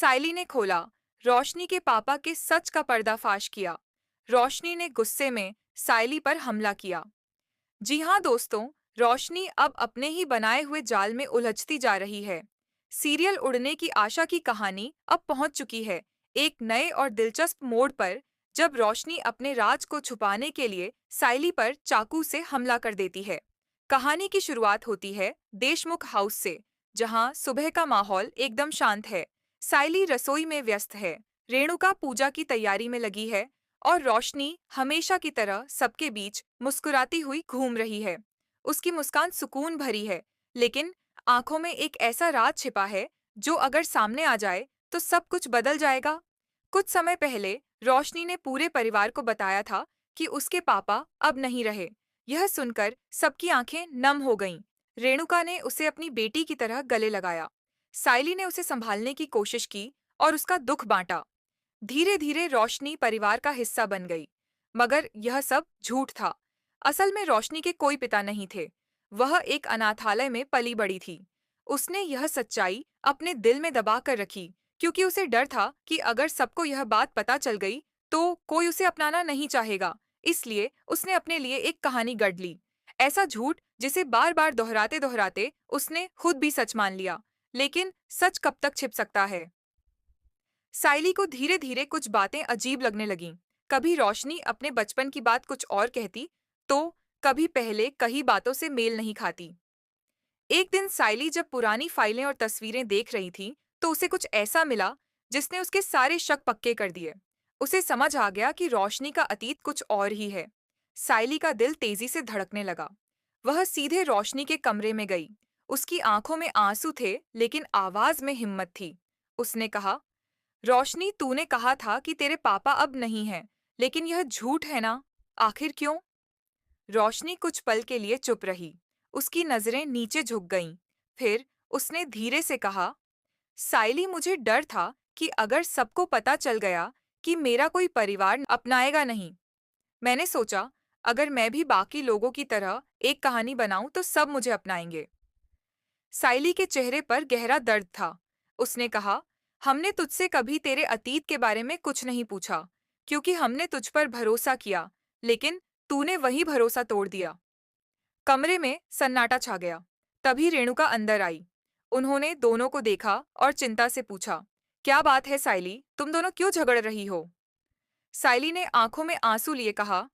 सायली ने खोला। रोशनी के पापा के सच का पर्दाफाश किया। रोशनी ने गुस्से में सायली पर हमला किया। जी हाँ दोस्तों, रोशनी अब अपने ही बनाए हुए जाल में उलझती जा रही है। सीरियल उड़ने की आशा की कहानी अब पहुंच चुकी है एक नए और दिलचस्प मोड़ पर, जब रोशनी अपने राज को छुपाने के लिए सायली पर चाकू से हमला कर देती है। कहानी की शुरुआत होती है देशमुख हाउस से, जहां सुबह का माहौल एकदम शांत है। सायली रसोई में व्यस्त है, रेणुका पूजा की तैयारी में लगी है, और रोशनी हमेशा की तरह सबके बीच मुस्कुराती हुई घूम रही है। उसकी मुस्कान सुकून भरी है, लेकिन आंखों में एक ऐसा राज छिपा है जो अगर सामने आ जाए तो सब कुछ बदल जाएगा। कुछ समय पहले रोशनी ने पूरे परिवार को बताया था कि उसके पापा अब नहीं रहे। यह सुनकर सबकी आंखें नम हो गईं। रेणुका ने उसे अपनी बेटी की तरह गले लगाया। सायली ने उसे संभालने की कोशिश की और उसका दुख बांटा। धीरे धीरे रोशनी परिवार का हिस्सा बन गई, मगर यह सब झूठ था। असल में रोशनी के कोई पिता नहीं थे। वह एक अनाथालय में पली बड़ी थी। उसने यह सच्चाई अपने दिल में दबा कर रखी, क्योंकि उसे डर था कि अगर सबको यह बात पता चल गई तो कोई उसे अपनाना नहीं चाहेगा। इसलिए उसने अपने लिए एक कहानी गढ़ ली, ऐसा झूठ जिसे बार बार दोहराते दोहराते उसने खुद भी सच मान लिया। लेकिन सच कब तक छिप सकता है? साइली को धीरे धीरे कुछ बातें अजीब लगने लगीं। कभी रोशनी अपने बचपन की बात कुछ और कहती, तो कभी पहले कही बातों से मेल नहीं खाती। एक दिन साइली जब पुरानी फाइलें और तस्वीरें देख रही थी, तो उसे कुछ ऐसा मिला जिसने उसके सारे शक पक्के कर दिए। उसे समझ आ गया कि रोशनी का अतीत कुछ और ही है। साइली का दिल तेजी से धड़कने लगा। वह सीधे रोशनी के कमरे में गई। उसकी आंखों में आंसू थे, लेकिन आवाज में हिम्मत थी। उसने कहा, रोशनी, तूने कहा था कि तेरे पापा अब नहीं हैं, लेकिन यह झूठ है ना? आखिर क्यों? रोशनी कुछ पल के लिए चुप रही। उसकी नजरें नीचे झुक गईं। फिर उसने धीरे से कहा, साइली, मुझे डर था कि अगर सबको पता चल गया कि मेरा कोई परिवार अपनाएगा नहीं। मैंने सोचा, अगर मैं भी बाकी लोगों की तरह एक कहानी बनाऊं तो सब मुझे अपनाएंगे। साइली के चेहरे पर गहरा दर्द था। उसने कहा, हमने तुझसे कभी तेरे अतीत के बारे में कुछ नहीं पूछा, क्योंकि हमने तुझ पर भरोसा किया, लेकिन तूने वही भरोसा तोड़ दिया। कमरे में सन्नाटा छा गया। तभी रेणुका अंदर आई। उन्होंने दोनों को देखा और चिंता से पूछा, क्या बात है साइली, तुम दोनों क्यों झगड़ रही हो? साइली ने आंखों में आंसू लिए कहा,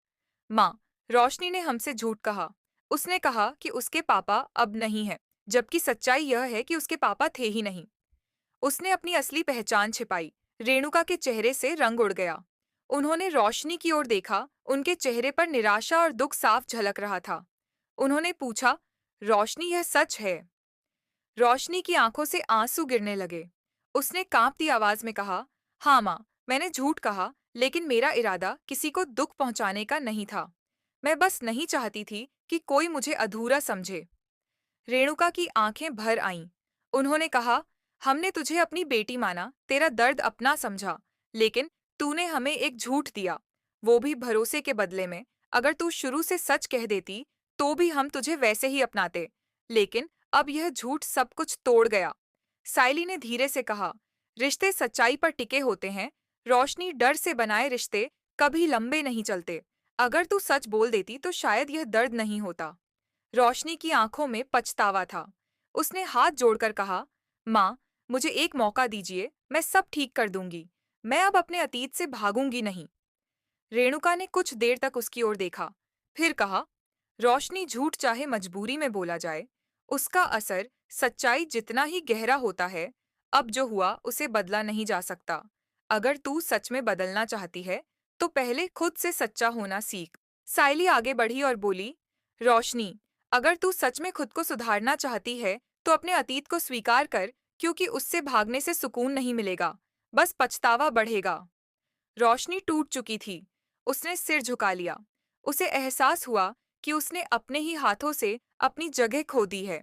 माँ, रोशनी ने हमसे झूठ कहा। उसने कहा कि उसके पापा अब नहीं हैं, जबकि सच्चाई यह है कि उसके पापा थे ही नहीं। उसने अपनी असली पहचान छिपाई। रेणुका के चेहरे से रंग उड़ गया। उन्होंने रोशनी की ओर देखा। उनके चेहरे पर निराशा और दुख साफ झलक रहा था। उन्होंने पूछा, रोशनी, यह सच है? रोशनी की आंखों से आंसू गिरने लगे। उसने कांपती आवाज में कहा, हाँ माँ, मैंने झूठ कहा, लेकिन मेरा इरादा किसी को दुख पहुंचाने का नहीं था। मैं बस नहीं चाहती थी कि कोई मुझे अधूरा समझे। रेणुका की आंखें भर आईं। उन्होंने कहा, हमने तुझे अपनी बेटी माना, तेरा दर्द अपना समझा, लेकिन तूने हमें एक झूठ दिया, वो भी भरोसे के बदले में। अगर तू शुरू से सच कह देती, तो भी हम तुझे वैसे ही अपनाते। लेकिन अब यह झूठ सब कुछ तोड़ गया। साइली ने धीरे से कहा, रिश्ते सच्चाई पर टिके होते हैं। रोशनी, डर से बनाए रिश्ते कभी लंबे नहीं चलते। अगर तू सच बोल देती तो शायद यह दर्द नहीं होता। रोशनी की आंखों में पछतावा था। उसने हाथ जोड़कर कहा, माँ, मुझे एक मौका दीजिए, मैं सब ठीक कर दूंगी। मैं अब अपने अतीत से भागूंगी नहीं। रेणुका ने कुछ देर तक उसकी ओर देखा, फिर कहा, रोशनी, झूठ चाहे मजबूरी में बोला जाए, उसका असर सच्चाई जितना ही गहरा होता है। अब जो हुआ उसे बदला नहीं जा सकता। अगर तू सच में बदलना चाहती है, तो पहले खुद से सच्चा होना सीख। साइली आगे बढ़ी और बोली, रोशनी, अगर तू सच में खुद को सुधारना चाहती है, तो अपने अतीत को स्वीकार कर, क्योंकि उससे भागने से सुकून नहीं मिलेगा, बस पछतावा बढ़ेगा। रोशनी टूट चुकी थी। उसने सिर झुका लिया। उसे एहसास हुआ कि उसने अपने ही हाथों से अपनी जगह खो दी है।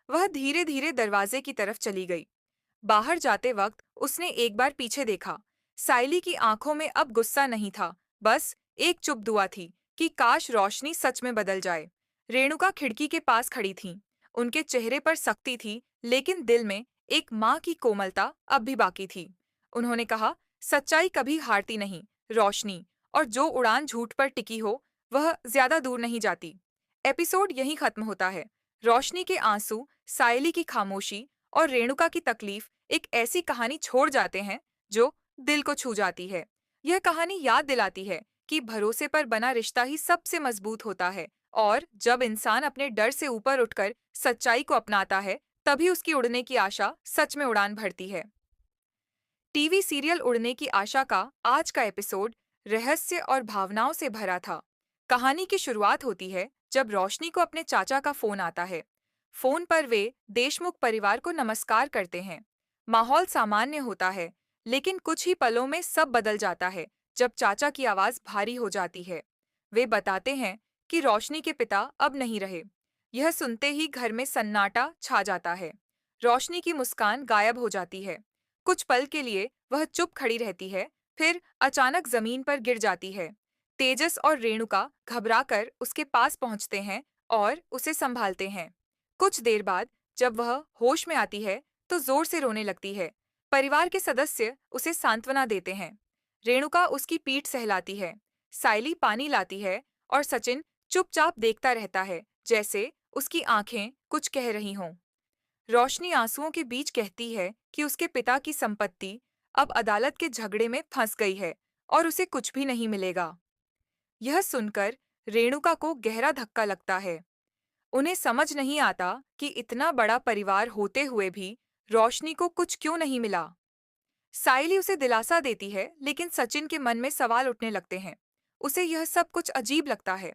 वह धीरे धीरे दरवाजे की तरफ चली गई। बाहर जाते वक्त उसने एक बार पीछे देखा। साइली की आंखों में अब गुस्सा नहीं था, बस एक चुप दुआ थी कि काश रोशनी सच में बदल जाए। रेणुका खिड़की के पास खड़ी थी। उनके चेहरे पर सख्ती थी, लेकिन दिल में एक माँ की कोमलता अब भी बाकी थी। उन्होंने कहा, सच्चाई कभी हारती नहीं, रोशनी, और जो उड़ान झूठ पर टिकी हो, वह ज्यादा दूर नहीं जाती। एपिसोड यहीं खत्म होता है। रोशनी के आंसू, सायली की खामोशी और रेणुका की तकलीफ एक ऐसी कहानी छोड़ जाते हैं जो दिल को छू जाती है। यह कहानी याद दिलाती है कि भरोसे पर बना रिश्ता ही सबसे मजबूत होता है, और जब इंसान अपने डर से ऊपर उठकर सच्चाई को अपनाता है, तभी उसकी उड़ने की आशा सच में उड़ान भरती है। टीवी सीरियल उड़ने की आशा का आज का एपिसोड रहस्य और भावनाओं से भरा था। कहानी की शुरुआत होती है जब रोशनी को अपने चाचा का फोन आता है। फोन पर वे देशमुख परिवार को नमस्कार करते हैं। माहौल सामान्य होता है, लेकिन कुछ ही पलों में सब बदल जाता है जब चाचा की आवाज भारी हो जाती है। वे बताते हैं कि रोशनी के पिता अब नहीं रहे। यह सुनते ही घर में सन्नाटा छा जाता है। रोशनी की मुस्कान गायब हो जाती है। कुछ पल के लिए वह चुप खड़ी रहती है, फिर अचानक जमीन पर गिर जाती है। तेजस और रेणुका घबराकर उसके पास पहुंचते हैं और उसे संभालते हैं। कुछ देर बाद जब वह होश में आती है, तो जोर से रोने लगती है। परिवार के सदस्य उसे सांत्वना देते हैं। रेणुका उसकी पीठ सहलाती है। सायली पानी लाती है और सचिन चुपचाप देखता रहता है, जैसे उसकी आंखें कुछ कह रही हों। रोशनी आंसुओं के बीच कहती है कि उसके पिता की संपत्ति अब अदालत के झगड़े में फंस गई है और उसे कुछ भी नहीं मिलेगा। यह सुनकर रेणुका को गहरा धक्का लगता है। उन्हें समझ नहीं आता कि इतना बड़ा परिवार होते हुए भी रोशनी को कुछ क्यों नहीं मिला। साइली उसे दिलासा देती है, लेकिन सचिन के मन में सवाल उठने लगते हैं। उसे यह सब कुछ अजीब लगता है।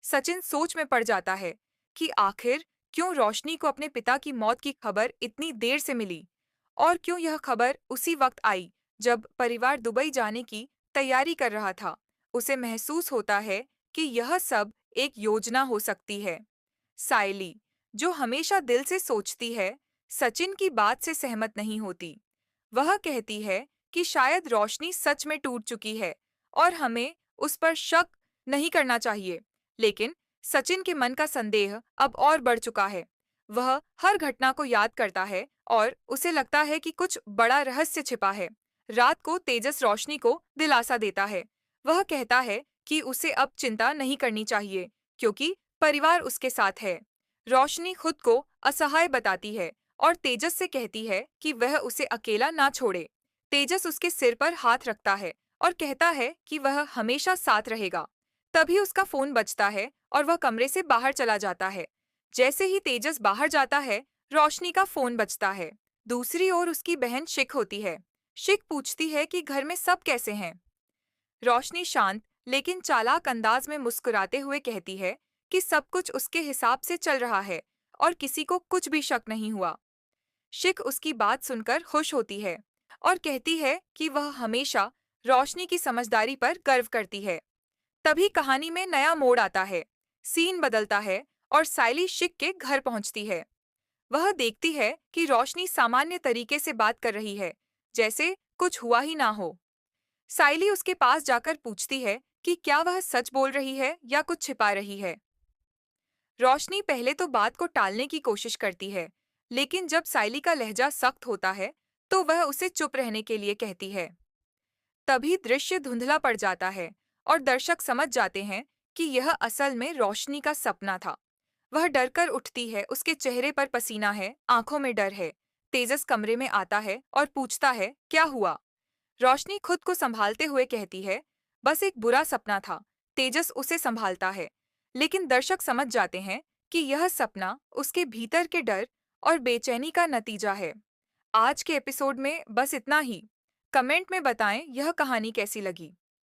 सचिन सोच में पड़ जाता है कि आखिर क्यों रोशनी को अपने पिता की मौत की खबर इतनी देर से मिली, और क्यों यह खबर उसी वक्त आई जब परिवार दुबई जाने की तैयारी कर रहा था। उसे महसूस होता है कि यह सब एक योजना हो सकती है। सायली, जो हमेशा दिल से सोचती है, सचिन की बात से सहमत नहीं होती। वह कहती है कि शायद रोशनी सच में टूट चुकी है और हमें उस पर शक नहीं करना चाहिए। लेकिन सचिन के मन का संदेह अब और बढ़ चुका है। वह हर घटना को याद करता है और उसे लगता है कि कुछ बड़ा रहस्य छिपा है। रात को तेजस रोशनी को दिलासा देता है। वह कहता है कि उसे अब चिंता नहीं करनी चाहिए, क्योंकि परिवार उसके साथ है। रोशनी खुद को असहाय बताती है और तेजस से कहती है कि वह उसे अकेला ना छोड़े। तेजस उसके सिर पर हाथ रखता है और कहता है कि वह हमेशा साथ रहेगा। तभी उसका फोन बजता है और वह कमरे से बाहर चला जाता है। जैसे ही तेजस बाहर जाता है, रोशनी का फोन बजता है। दूसरी ओर उसकी बहन शिक होती है। शिक पूछती है कि घर में सब कैसे हैं। रोशनी शांत लेकिन चालाक अंदाज में मुस्कुराते हुए कहती है कि सब कुछ उसके हिसाब से चल रहा है और किसी को कुछ भी शक नहीं हुआ। शिक उसकी बात सुनकर खुश होती है और कहती है कि वह हमेशा रोशनी की समझदारी पर गर्व करती है। तभी कहानी में नया मोड़ आता है। सीन बदलता है और सायली शिक के घर पहुंचती है। वह देखती है कि रोशनी सामान्य तरीके से बात कर रही है, जैसे कुछ हुआ ही ना हो। सायली उसके पास जाकर पूछती है कि क्या वह सच बोल रही है या कुछ छिपा रही है। रोशनी पहले तो बात को टालने की कोशिश करती है, लेकिन जब सायली का लहजा सख्त होता है, तो वह उसे चुप रहने के लिए कहती है। तभी दृश्य धुंधला पड़ जाता है और दर्शक समझ जाते हैं कि यह असल में रोशनी का सपना था। वह डरकर उठती है, उसके चेहरे पर पसीना है, आंखों में डर है। तेजस कमरे में आता है और पूछता है, क्या हुआ? रोशनी खुद को संभालते हुए कहती है, बस एक बुरा सपना था। तेजस उसे संभालता है, लेकिन दर्शक समझ जाते हैं कि यह सपना उसके भीतर के डर और बेचैनी का नतीजा है। आज के एपिसोड में बस इतना ही। कमेंट में बताएं यह कहानी कैसी लगी।